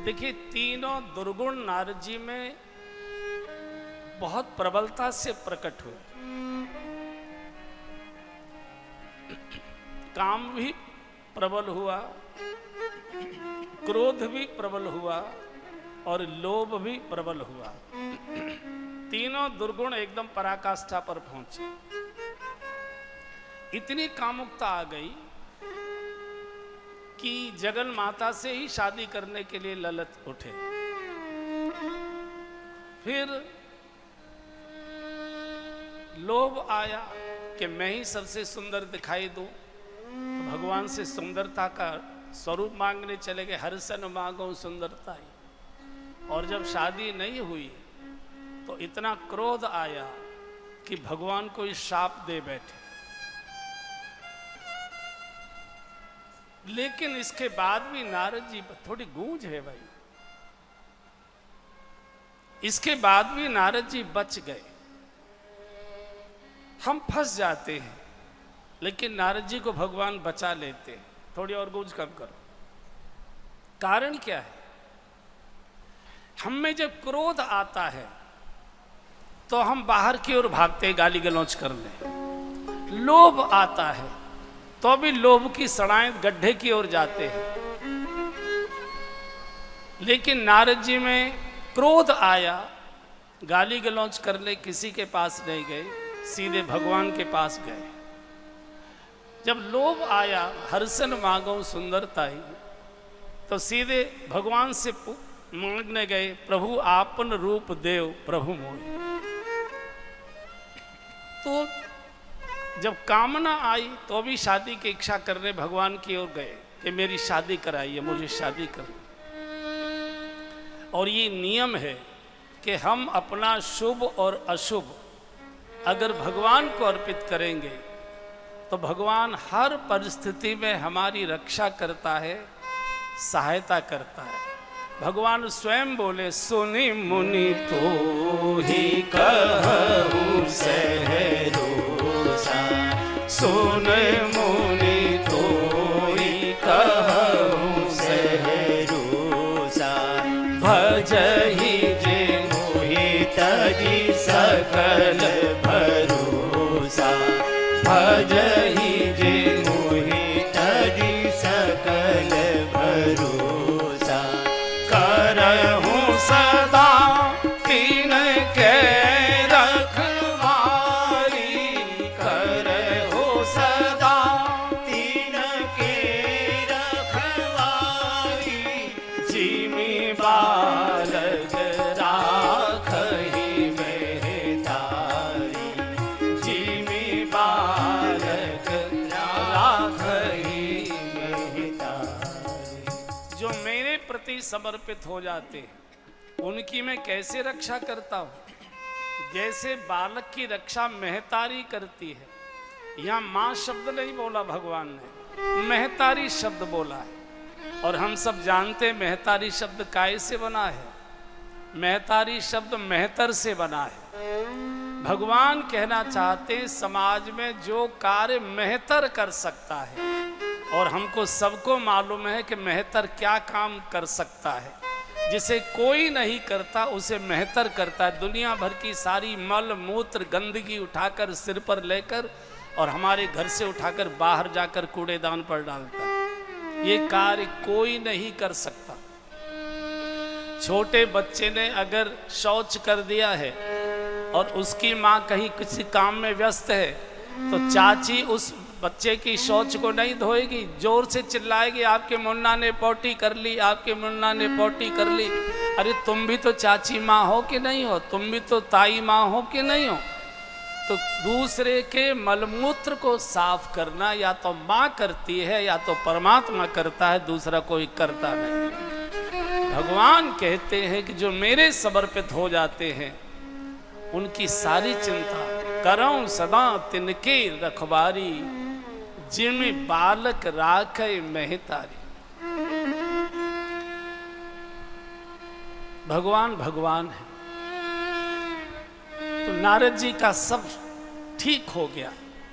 देखिए, तीनों दुर्गुण नारद जी में बहुत प्रबलता से प्रकट हुए। काम भी प्रबल हुआ, क्रोध भी प्रबल हुआ और लोभ भी प्रबल हुआ। तीनों दुर्गुण एकदम पराकाष्ठा पर पहुंचे। इतनी कामुकता आ गई कि जगन माता से ही शादी करने के लिए ललच उठे। फिर लोभ आया कि मैं ही सबसे सुंदर दिखाई दूं, तो भगवान से सुंदरता का स्वरूप मांगने चले गए। हर सन मांगो सुंदरता ही। और जब शादी नहीं हुई तो इतना क्रोध आया कि भगवान को श्राप दे बैठे। लेकिन इसके बाद भी नारद जी थोड़ी गूंज है भाई, इसके बाद भी नारद जी बच गए। हम फंस जाते हैं लेकिन नारद जी को भगवान बचा लेते हैं। थोड़ी और गूंज कम करो। कारण क्या है? हम में जब क्रोध आता है तो हम बाहर की ओर भागते हैं गाली गलौज करने। लोभ आता है तो भी लोभ की सड़ाएं गड्ढे की ओर जाते हैं। लेकिन नारद जी में क्रोध आया, गाली गलौज करने किसी के पास नहीं गए, सीधे भगवान के पास गए। जब लोभ आया, हर्षन मांगो सुंदरता ही, तो सीधे भगवान से मांगने गए, प्रभु आपन रूप देव प्रभु मोहि। तो जब कामना आई तो भी शादी की इच्छा करने भगवान की ओर गए कि मेरी शादी कराइए, मुझे शादी करनी। और ये नियम है कि हम अपना शुभ और अशुभ अगर भगवान को अर्पित करेंगे तो भगवान हर परिस्थिति में हमारी रक्षा करता है, सहायता करता है। भगवान स्वयं बोले, सुनि मुनि तो ही कहूँ सहरोसा, सुन मुनि तो ही कहूँ सहरोसा, भजहि जे मोहि तजि सकल भरोसा, भजहि जे मोहि तजि सकल भरोसा, करहूँ सदा तीन के रखवारी, करहूँ सदा तीन के रखवारी, जिमि बालक राखहि मेहतारी, जिमि बालक राखहि मेहतारी। जो मेरे प्रति समर्पित हो जाते हैं उनकी मैं कैसे रक्षा करता हूँ? जैसे बालक की रक्षा महतारी करती है। यहाँ माँ शब्द नहीं बोला भगवान ने, महतारी शब्द बोला है। और हम सब जानते हैं महतारी शब्द काय से बना है? महतारी शब्द मेहतर से बना है। भगवान कहना चाहते हैं समाज में जो कार्य मेहतर कर सकता है, और हमको सबको मालूम है कि मेहतर क्या काम कर सकता है, जिसे कोई नहीं करता उसे मेहतर करता है। दुनिया भर की सारी मल मूत्र गंदगी उठाकर सिर पर लेकर और हमारे घर से उठाकर बाहर जाकर कूड़ेदान पर डालता है। ये कार्य कोई नहीं कर सकता। छोटे बच्चे ने अगर शौच कर दिया है और उसकी माँ कहीं किसी काम में व्यस्त है तो चाची उस बच्चे की शौच को नहीं धोएगी, जोर से चिल्लाएगी, आपके मुन्ना ने पोटी कर ली, आपके मुन्ना ने पोटी कर ली। अरे तुम भी तो चाची माँ हो कि नहीं हो? तुम भी तो ताई माँ हो कि नहीं हो? तो दूसरे के मलमूत्र को साफ करना या तो माँ करती है या तो परमात्मा करता है, दूसरा कोई करता नहीं। भगवान कहते हैं कि जो मेरे समर्पित हो जाते हैं उनकी सारी चिंता करऊं सदा तिनके रखवारी, जिमि बालक राखे महतारी। भगवान भगवान है। तो नारद जी का सब ठीक हो गया।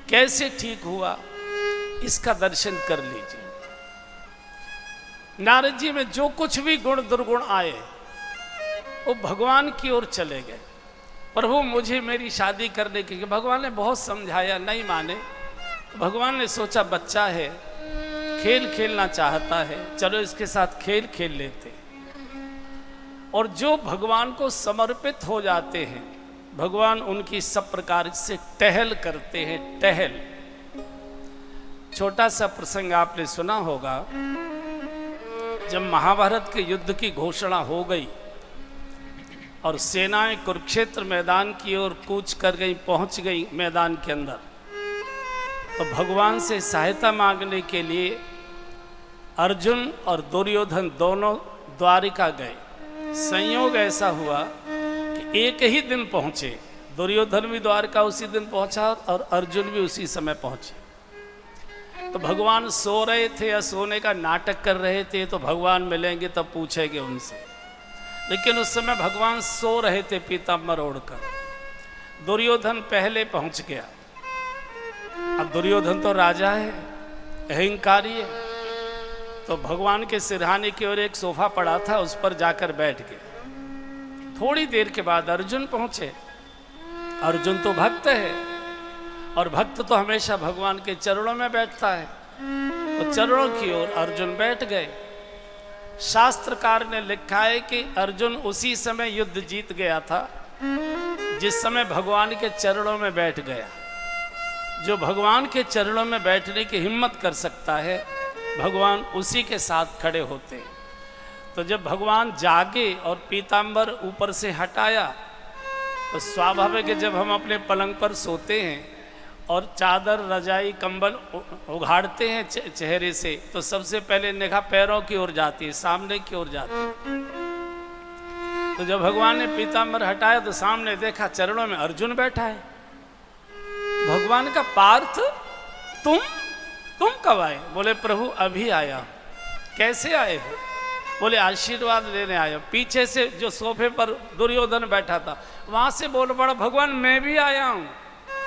कैसे ठीक हुआ इसका दर्शन कर लीजिए। नारद जी में जो कुछ भी गुण दुर्गुण आए वो भगवान की ओर चले गए। प्रभु मुझे मेरी शादी करने की, भगवान ने बहुत समझाया, नहीं माने। भगवान ने सोचा बच्चा है, खेल खेलना चाहता है, चलो इसके साथ खेल खेल लेते। और जो भगवान को समर्पित हो जाते हैं भगवान उनकी सब प्रकार से टहल करते हैं। टहल, छोटा सा प्रसंग आपने सुना होगा, जब महाभारत के युद्ध की घोषणा हो गई और सेनाएं कुरुक्षेत्र मैदान की ओर कूच कर गई, पहुंच गई मैदान के अंदर, तो भगवान से सहायता मांगने के लिए अर्जुन और दुर्योधन दोनों द्वारिका गए। संयोग ऐसा हुआ कि एक ही दिन पहुंचे, दुर्योधन भी द्वारका उसी दिन पहुंचा और अर्जुन भी उसी समय पहुंचे। तो भगवान सो रहे थे या सोने का नाटक कर रहे थे, तो भगवान मिलेंगे तब पूछेंगे उनसे, लेकिन उस समय भगवान सो रहे थे पीताम्बर ओढ़कर। दुर्योधन पहले पहुंच गया। अब दुर्योधन तो राजा है, अहंकारी है, तो भगवान के सिरहाने की ओर एक सोफा पड़ा था, उस पर जाकर बैठ गए। थोड़ी देर के बाद अर्जुन पहुंचे। अर्जुन तो भक्त है और भक्त तो हमेशा भगवान के चरणों में बैठता है, तो चरणों की ओर अर्जुन बैठ गए। शास्त्रकार ने लिखा है कि अर्जुन उसी समय युद्ध जीत गया था जिस समय भगवान के चरणों में बैठ गया। जो भगवान के चरणों में बैठने की हिम्मत कर सकता है, भगवान उसी के साथ खड़े होते हैं। तो जब भगवान जागे और पीताम्बर ऊपर से हटाया, तो स्वाभाविक है जब हम अपने पलंग पर सोते हैं और चादर रजाई कंबल उघाड़ते हैं चेहरे से, तो सबसे पहले निगाह पैरों की ओर जाती है, सामने की ओर जाती है। तो जब भगवान ने पीताम्बर हटाया तो सामने देखा चरणों में अर्जुन बैठा है। भगवान का पार्थ तुम कब आए? बोले प्रभु अभी आया। कैसे आए हो? बोले आशीर्वाद लेने आया। पीछे से जो सोफे पर दुर्योधन बैठा था वहां से बोल पड़ा भगवान मैं भी आया हूं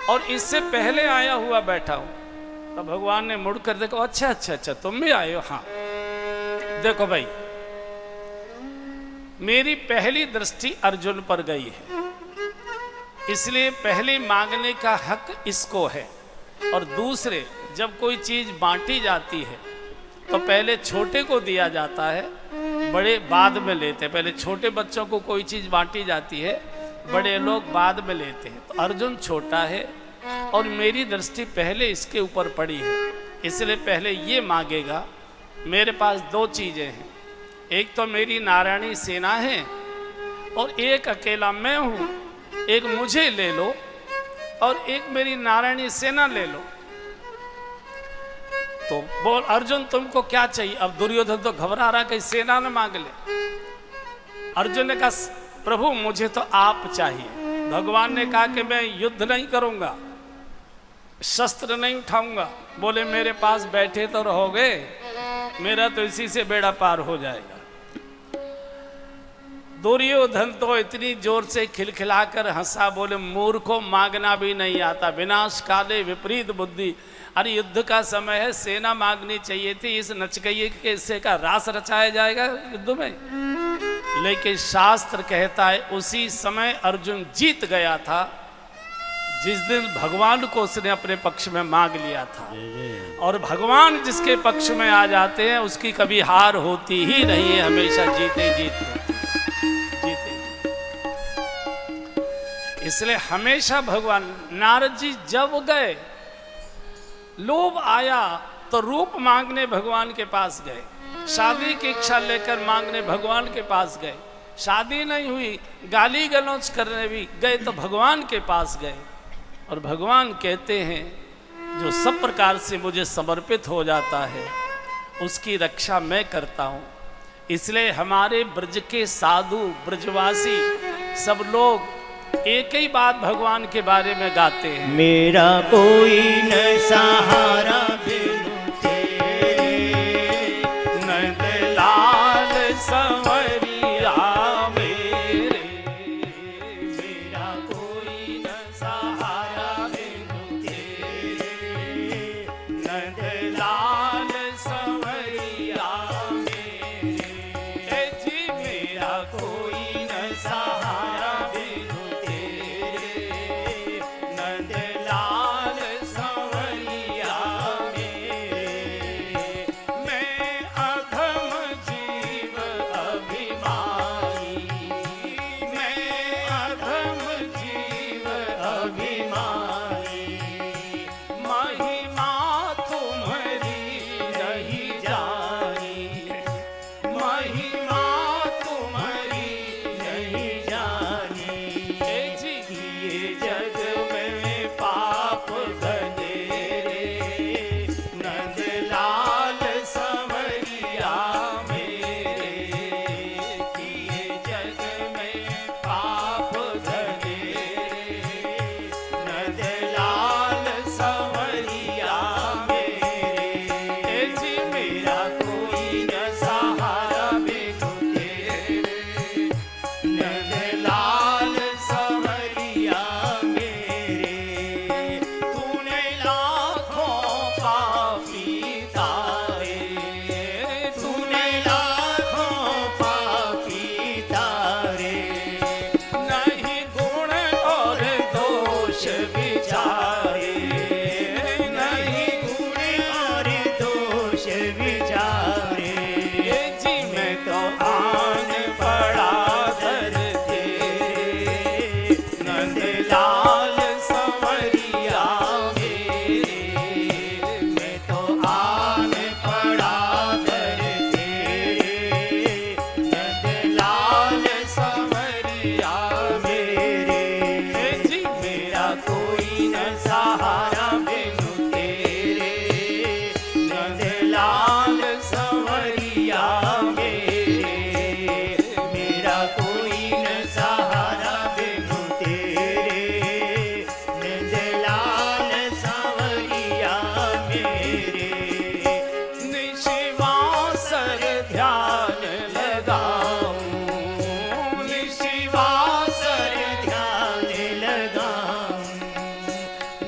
और इससे पहले आया हुआ बैठा हूं। तो भगवान ने मुड़कर देखो, अच्छा तुम भी आए हो? हाँ। देखो भाई, मेरी पहली दृष्टि अर्जुन पर गई है, इसलिए पहले मांगने का हक इसको है। और दूसरे, जब कोई चीज बांटी जाती है तो पहले छोटे को दिया जाता है, बड़े बाद में लेते हैं। पहले छोटे बच्चों को कोई चीज बांटी जाती है, बड़े लोग बाद में लेते हैं। तो अर्जुन छोटा है और मेरी दृष्टि पहले इसके ऊपर पड़ी है, इसलिए पहले ये मांगेगा। मेरे पास दो चीजें हैं, एक तो मेरी नारायणी सेना है और एक अकेला मैं हूं। एक मुझे ले लो और एक मेरी नारायणी सेना ले लो। तो बोल अर्जुन तुमको क्या चाहिए? अब दुर्योधन तो घबरा रहा कि सेना न मांग ले। अर्जुन ने कहा प्रभु मुझे तो आप चाहिए। भगवान ने कहा कि मैं युद्ध नहीं करूंगा, शस्त्र नहीं उठाऊंगा। बोले मेरे पास बैठे तो रहोगे, मेरा तो इसी से बेड़ा पार हो जाएगा। दुर्योधन तो इतनी जोर से खिलखिलाकर हंसा, बोले मूर्खों मांगना भी नहीं आता, विनाश काले विपरीत बुद्धि। अरे युद्ध का समय है, सेना मांगनी चाहिए थी, इस नचकइये के हिस्से का रास रचाया जाएगा युद्ध में। लेकिन शास्त्र कहता है उसी समय अर्जुन जीत गया था जिस दिन भगवान को उसने अपने पक्ष में मांग लिया था। और भगवान जिसके पक्ष में आ जाते हैं उसकी कभी हार होती ही नहीं है, हमेशा जीते जीते। इसलिए हमेशा भगवान, नारद जी जब गए, लोभ आया तो रूप मांगने भगवान के पास गए, शादी की इच्छा लेकर मांगने भगवान के पास गए, शादी नहीं हुई गाली गलौज करने भी गए तो भगवान के पास गए। और भगवान कहते हैं जो सब प्रकार से मुझे समर्पित हो जाता है उसकी रक्षा मैं करता हूँ। इसलिए हमारे ब्रज के साधु ब्रजवासी सब लोग एक ही बात भगवान के बारे में गाते हैं, मेरा कोई न सहारा बिनु तेरे, नंदलाल संवरिया मेरे। मेरा कोई न सहारा बिनु तेरे, नंदलाल संवरिया मेरे। कोई न सहारा बिनु तेरे, नंदलाल संवरिया मेरे। मैं अधम जीव अभिमानी, मैं अधम जीव अभिमानी, महिमा तुम्हारी नहीं जानी, महिमा तुम्हारी नहीं जानी। ये जग में पाप बनेरे, नंदलाल संवरिया मेरे। ये जग में पाप बनेरे, नंदलाल संवरिया मेरे। जी मेरा कोई न सहारा बिनु तेरे, नंदलाल संवरिया मेरे। तूने लाखों पापी तारे, तूने लाखों पापी तारे। नहीं गुण और दोष विचारे, नहीं गुण और दोष विचारे। जी मैं तो आन पड़ा दर तेरे, नंदलाल संवरिया मेरे। मैं तो आन पड़ा दर तेरे, नंदलाल संवरिया मेरे। जी मेरा कोई न सहारा बिनु तेरे, नंदलाल संवरिया मेरे। मेरा कोई न सहारा बिनु तेरे, नंदलाल संवरिया मेरे। निशिवासर ध्यान लगाऊं, निशिवासर ध्यान लगाऊं।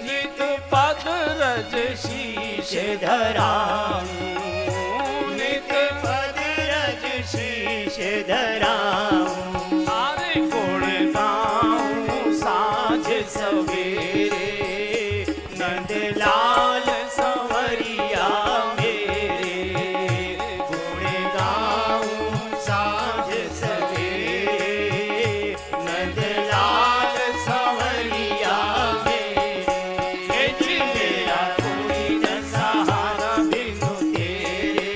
नित पद रज शीश धराऊं, नित पद रज शीश धराऊं। सारे गुण गाऊं साँझ सवेरे, नंदलाल संवरिया मेरे। गुण गाऊं साँझ सवेरे, नंदलाल संवरिया मेरे। जी मेरा कोई न सहारा बिनु तेरे,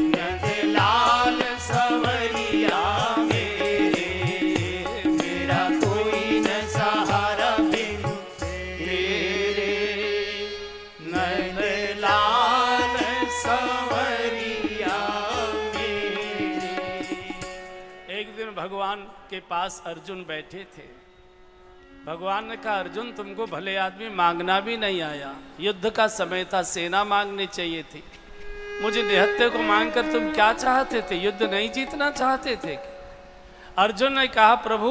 नंदलाल संवरिया मेरे। मेरा कोई न सहारा बिनु तेरे, नंदलाल संवरिया मेरे। एक दिन भगवान के पास अर्जुन बैठे थे। भगवान ने कहा, अर्जुन तुमको भले आदमी मांगना भी नहीं आया, युद्ध का समय था, सेना मांगनी चाहिए थी। मुझे निहत्थे को मांगकर तुम क्या चाहते थे? युद्ध नहीं जीतना चाहते थे? अर्जुन ने कहा, प्रभु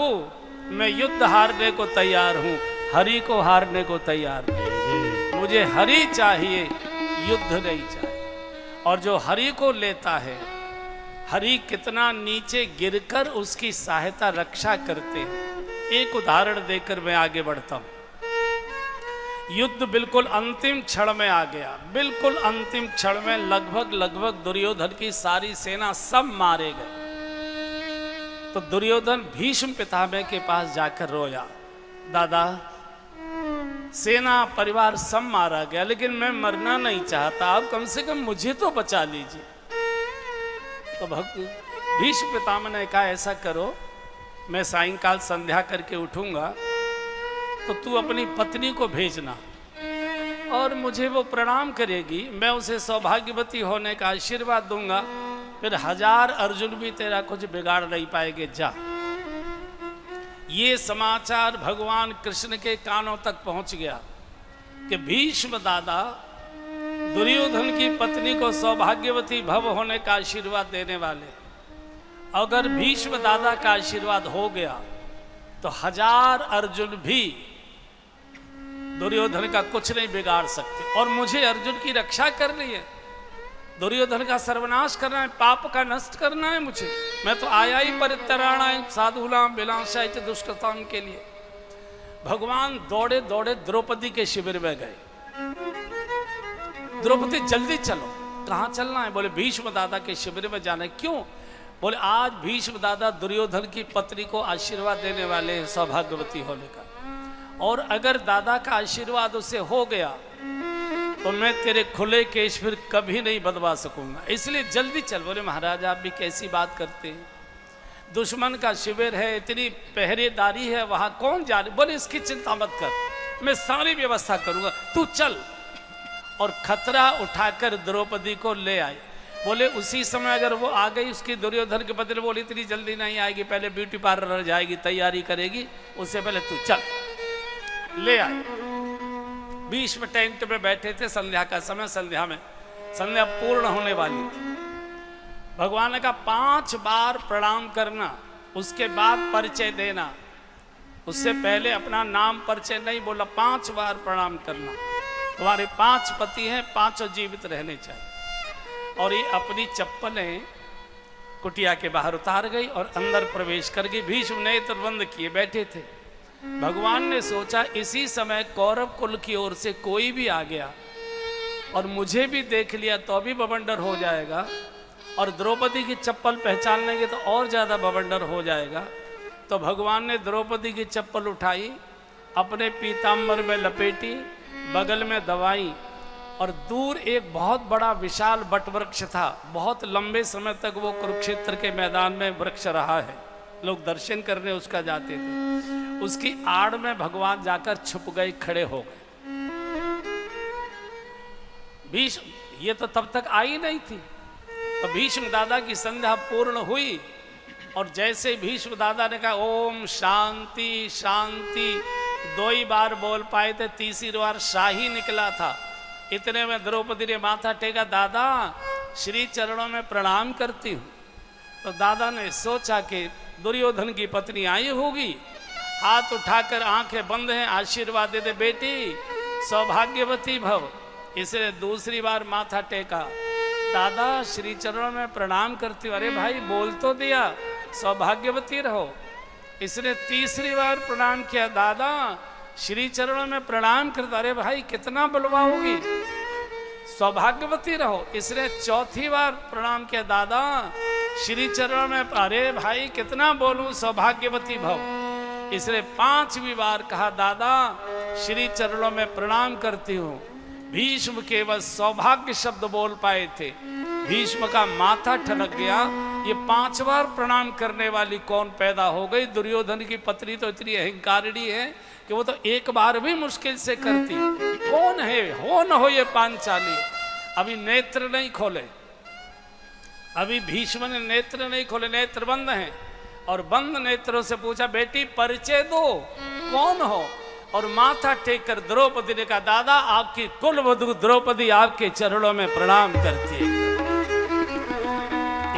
मैं युद्ध हारने को तैयार हूं, हरि को हारने को तैयार नहीं। मुझे हरि चाहिए, युद्ध नहीं चाहिए। और जो हरि को लेता है, हरि कितना नीचे गिरकर उसकी सहायता रक्षा करते हैं। एक उदाहरण देकर मैं आगे बढ़ता हूं। युद्ध बिल्कुल अंतिम क्षण में आ गया। बिल्कुल अंतिम क्षण में लगभग दुर्योधन की सारी सेना सब मारे गए। तो दुर्योधन भीष्म पितामह के पास जाकर रोया, दादा सेना परिवार सब मारा गया, लेकिन मैं मरना नहीं चाहता, आप कम से कम मुझे तो बचा लीजिए। तो भीष्म पितामह ने कहा, ऐसा करो, मैं सायंकाल संध्या करके उठूंगा तो तू अपनी पत्नी को भेजना और मुझे वो प्रणाम करेगी, मैं उसे सौभाग्यवती होने का आशीर्वाद दूंगा, फिर 1000 अर्जुन भी तेरा कुछ बिगाड़ नहीं पाएंगे, जा। ये समाचार भगवान कृष्ण के कानों तक पहुंच गया कि भीष्म दादा दुर्योधन की पत्नी को सौभाग्यवती भव होने का आशीर्वाद देने वाले। अगर भीष्म दादा का आशीर्वाद हो गया तो 1000 अर्जुन भी दुर्योधन का कुछ नहीं बिगाड़ सकते, और मुझे अर्जुन की रक्षा करनी है। दुर्योधन का सर्वनाश करना है, पाप का नष्ट करना है मुझे। मैं तो आया ही परित्राणाय साधूनां विनाशाय च दुष्कृतां के लिए। भगवान दौड़े दौड़े द्रौपदी के शिविर में गए। द्रौपदी जल्दी चलो। कहाँ चलना है? बोले भीष्म दादा के शिविर में जाना है। क्यों? बोले आज भीष्म दादा दुर्योधन की पत्नी को आशीर्वाद देने वाले हैं सौभाग्यवती होने का, और अगर दादा का आशीर्वाद उसे हो गया तो मैं तेरे खुले केश फिर कभी नहीं बदवा सकूंगा, इसलिए जल्दी चल। बोले महाराज आप भी कैसी बात करते हैं, दुश्मन का शिविर है, इतनी पहरेदारी है, वहां कौन जा रहे? बोले इसकी चिंता मत कर, मैं सारी व्यवस्था करूंगा, तू चल। और खतरा उठाकर द्रौपदी को ले आए। बोले उसी समय अगर वो आ गई, उसकी दुर्योधन के बदले बोली इतनी जल्दी नहीं आएगी, पहले ब्यूटी पार्लर जाएगी, तैयारी करेगी, उससे पहले तू चल। ले आए। भीष्म टेंट में बैठे थे, संध्या का समय, संध्या पूर्ण होने वाली थी। भगवान ने कहा 5 बार प्रणाम करना, उसके बाद परिचय देना, उससे पहले अपना नाम परिचय नहीं बोला, 5 बार प्रणाम करना। तुम्हारे 5 पति हैं, 5 जीवित रहने चाहिए। और ये अपनी चप्पलें कुटिया के बाहर उतार गई और अंदर प्रवेश कर गई। भीष्म नेत्र बंद किए बैठे थे। भगवान ने सोचा इसी समय कौरव कुल की ओर से कोई भी आ गया और मुझे भी देख लिया तो अभी बवंडर हो जाएगा, और द्रौपदी की चप्पल पहचान लेंगे तो और ज़्यादा बवंडर हो जाएगा। तो भगवान ने द्रौपदी की चप्पल उठाई, अपने पीताम्बर में लपेटी, बगल में दबाई, और दूर एक बहुत बड़ा विशाल बट वृक्ष था। बहुत लंबे समय तक वो कुरुक्षेत्र के मैदान में वृक्ष रहा है, लोग दर्शन करने उसका जाते थे। उसकी आड़ में भगवान जाकर छुप गए, खड़े हो गए। भीष्म ये तो तब तक आई नहीं थी। तो भीष्म दादा की संध्या पूर्ण हुई और जैसे भीष्म दादा ने कहा ओम शांति शांति 2 ही बार बोल पाए थे, तीसरी बार शाही निकला था। इतने में द्रौपदी ने माथा टेका, दादा श्री चरणों में प्रणाम करती हूँ। तो दादा ने सोचा कि दुर्योधन की पत्नी आई होगी, हाथ उठाकर आंखें बंद हैं, आशीर्वाद दे दे बेटी सौभाग्यवती भव। इसने दूसरी बार माथा टेका, दादा श्री चरणों में प्रणाम करती हूँ। अरे भाई बोल तो दिया सौभाग्यवती रहो। इसने तीसरी बार प्रणाम किया, दादा श्री चरणों में प्रणाम करता। अरे भाई कितना बुलवाओगी, सौभाग्यवती रहो। इसने चौथी बार प्रणाम किया, दादा श्री चरणों में, अरे भाई कितना बोलूं, सौभाग्यवती भव। इसने 5वीं बार कहा, दादा श्री चरणों में प्रणाम करती हूँ। भीष्म केवल सौभाग्य शब्द बोल पाए थे, भीष्म का माथा ठनक गया। ये 5 बार प्रणाम करने वाली कौन पैदा हो गई? दुर्योधन की पत्नी तो इतनी अहंकारिणी है कि वो तो एक बार भी मुश्किल से करती। कौन है? हो न हो ये पांचाली। अभी नेत्र नहीं खोले, अभी भीष्म ने नेत्र नहीं खोले, नेत्र बंद हैं। और बंद नेत्रों से पूछा, बेटी परिचय दो, कौन हो? और माथा टेक कर द्रौपदी ने कहा, दादा आपकी कुलवधू द्रौपदी आपके चरणों में प्रणाम करती है।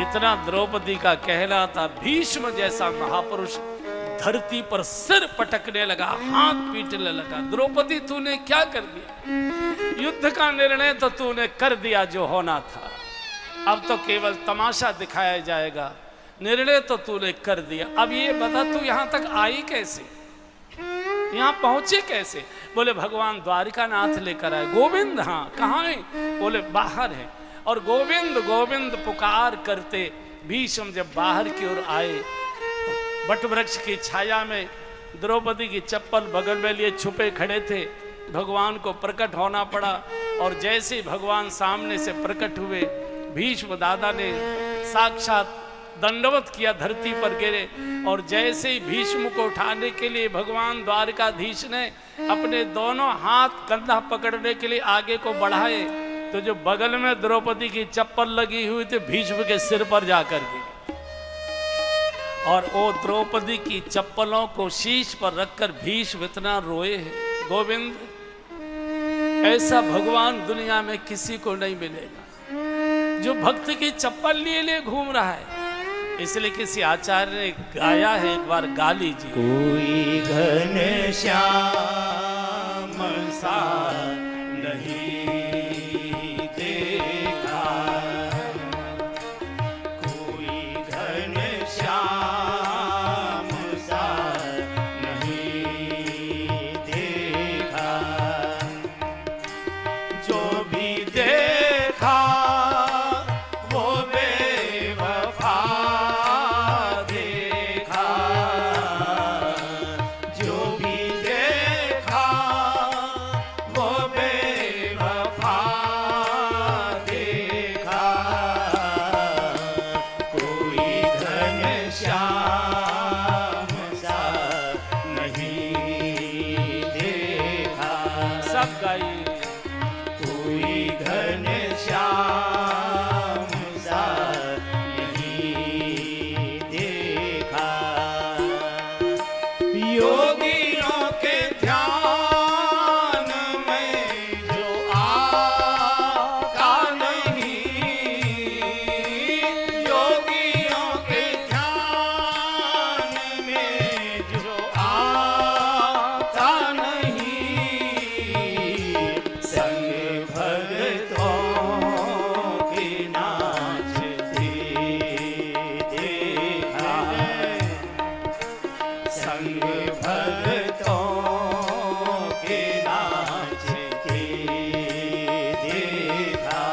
इतना द्रौपदी का कहना था। भीष्म जैसा महापुरुष धरती पर सिर पटकने लगा, हाथ पीटने लगा, द्रौपदी तूने क्या कर दिया? युद्ध का निर्णय तो तूने कर दिया जो होना था, अब तो केवल तमाशा दिखाया जाएगा। निर्णय तो तूने कर दिया, अब ये बता तू यहां तक आई कैसे, यहां पहुंचे कैसे? बोले भगवान द्वारिका नाथ लेकर आए। गोविंद? हाँ। कहाँ है? बोले बाहर है। और गोविंद गोविंद पुकार करते भीष्म जब बाहर की ओर आए तो बट वृक्ष की छाया में द्रौपदी की चप्पल बगल में लिए छुपे खड़े थे। भगवान को प्रकट होना पड़ा और जैसे ही भगवान सामने से प्रकट हुए, भीष्म दादा ने साक्षात दंडवत किया, धरती पर गिरे। और जैसे ही भीष्म को उठाने के लिए भगवान द्वारकाधीश ने अपने दोनों हाथ कंधा पकड़ने के लिए आगे को बढ़ाए, तो जो बगल में द्रौपदी की चप्पल लगी हुई थी भीष्म के सिर पर जाकर गिरी। और वो द्रौपदी की चप्पलों को शीश पर रखकर भीष्म इतना रोए हैं। गोविंद, ऐसा भगवान दुनिया में किसी को नहीं मिलेगा जो भक्त की चप्पल लिए लिए घूम रहा है। इसलिए किसी आचार्य ने गाया है, एक बार गा लीजिए। कोई घन श्याम सा नहीं देखा, श्याम सा नहीं देखा। सब गाइए। कोई घन श्याम सा नहीं देखा। योगियों के ध्यान में जो आता नहीं, योगियों के ध्यान में जो आता नहीं, संग भगतों के नाचते देखा। संग भगतों के नाचते देखा।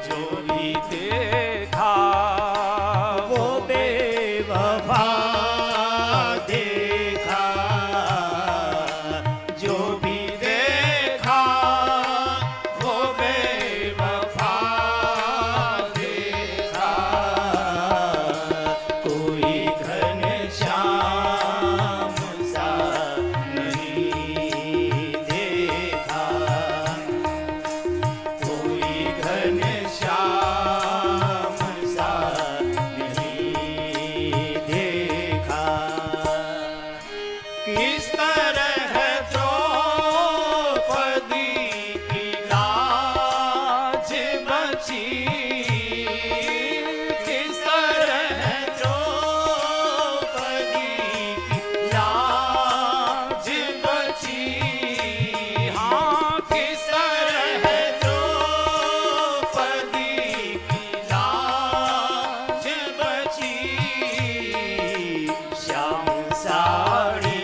जो भी देखा वो बेवफा देखा। जो भी देखा वो बेवफा देखा। कोई घन श्याम सा नहीं देखा। कोई घन श्याम सा नहीं देखा। किस तरह द्रौपदी की लाज बची। किस तरह द्रौपदी की लाज बची। हाँ, किस तरह द्रौपदी की लाज बची। श्याम साड़ी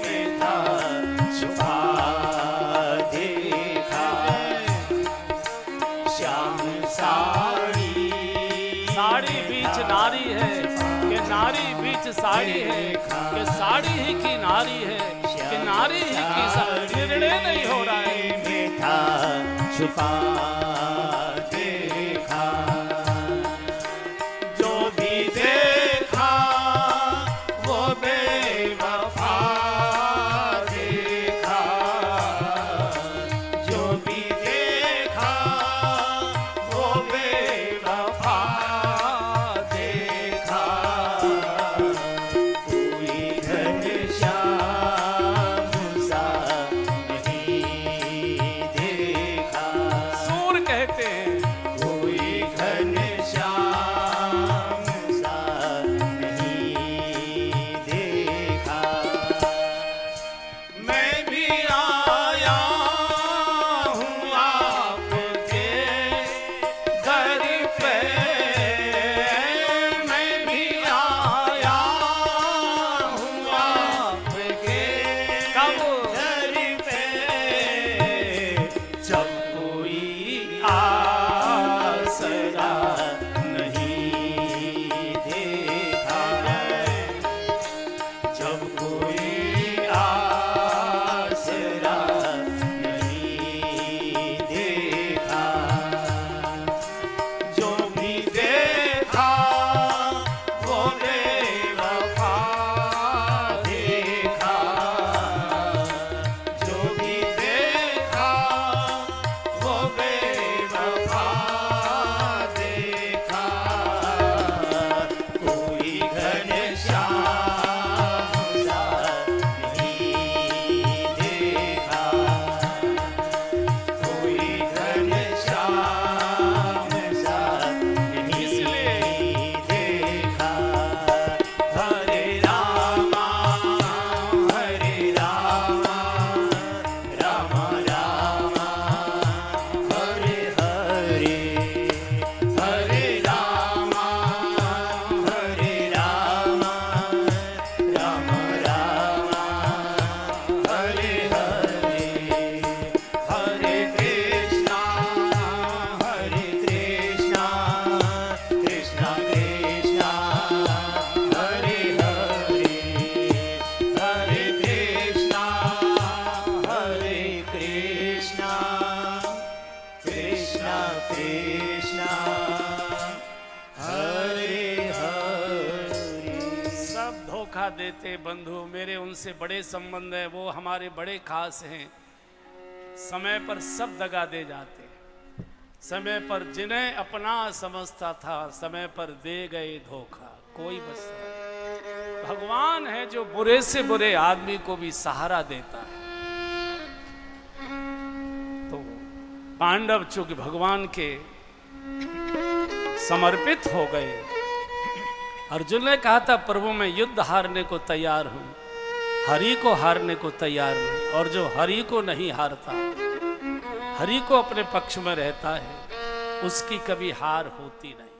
में था छुपा देखा। श्याम साड़ी साड़ी बीच नारी है कि नारी बीच साड़ी है कि साड़ी ही की नारी है कि नारी ही की साड़ी। निर्णय नहीं हो रहा है। में था छुपा देखा। जो भी देखा वो बेवफा देखा। जो भी देखा वो बेवफा देखा। कोई घन श्याम सा नहीं देखा। सूर कहते हैं धोखा देते बंधु, मेरे उनसे बड़े संबंध है, वो हमारे बड़े खास हैं, समय पर सब दगा दे जाते। समय पर जिन्हें अपना समझता था, समय पर दे गए धोखा, कोई बचता नहीं। भगवान है जो बुरे से बुरे आदमी को भी सहारा देता है। तो पांडव चूंकि भगवान के समर्पित हो गए, अर्जुन ने कहा था प्रभु मैं युद्ध हारने को तैयार हूं, हरि को हारने को तैयार नहीं। और जो हरि को नहीं हारता, हरि को अपने पक्ष में रहता है, उसकी कभी हार होती नहीं।